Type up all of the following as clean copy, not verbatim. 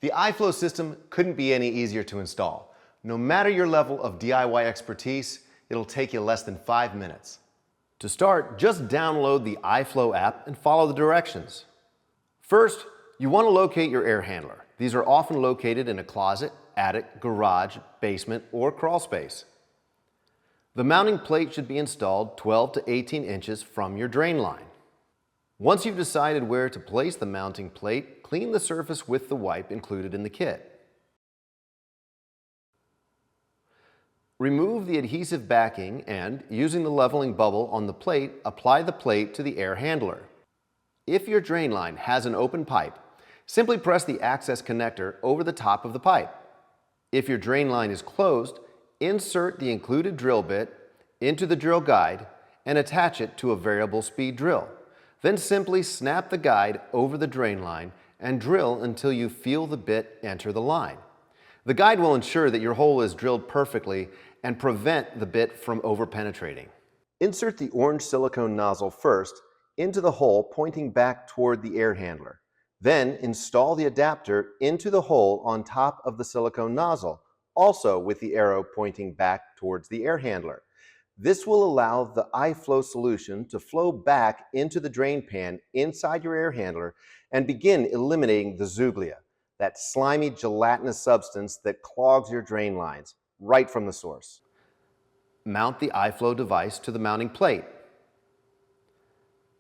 The iFLO system couldn't be any easier to install. No matter your level of DIY expertise, it'll take you less than 5 minutes. To start, just download the iFLO app and follow the directions. First, you want to locate your air handler. These are often located in a closet, attic, garage, basement, or crawl space. The mounting plate should be installed 12 to 18 inches from your drain line. Once you've decided where to place the mounting plate, clean the surface with the wipe included in the kit. Remove the adhesive backing and, using the leveling bubble on the plate, apply the plate to the air handler. If your drain line has an open pipe, simply press the access connector over the top of the pipe. If your drain line is closed, insert the included drill bit into the drill guide and attach it to a variable speed drill. Then simply snap the guide over the drain line and drill until you feel the bit enter the line. The guide will ensure that your hole is drilled perfectly and prevent the bit from over-penetrating. Insert the orange silicone nozzle first into the hole pointing back toward the air handler. Then install the adapter into the hole on top of the silicone nozzle, also with the arrow pointing back towards the air handler. This will allow the iFLO solution to flow back into the drain pan inside your air handler and begin eliminating the zuglia, that slimy gelatinous substance that clogs your drain lines, right from the source. Mount the iFLO device to the mounting plate.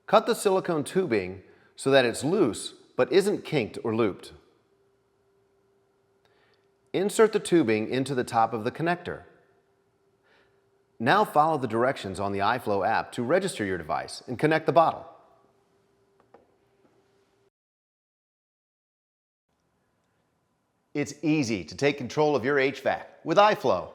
Cut the silicone tubing so that it's loose but isn't kinked or looped. Insert the tubing into the top of the connector. Now follow the directions on the iFLO app to register your device and connect the bottle. It's easy to take control of your HVAC with iFLO.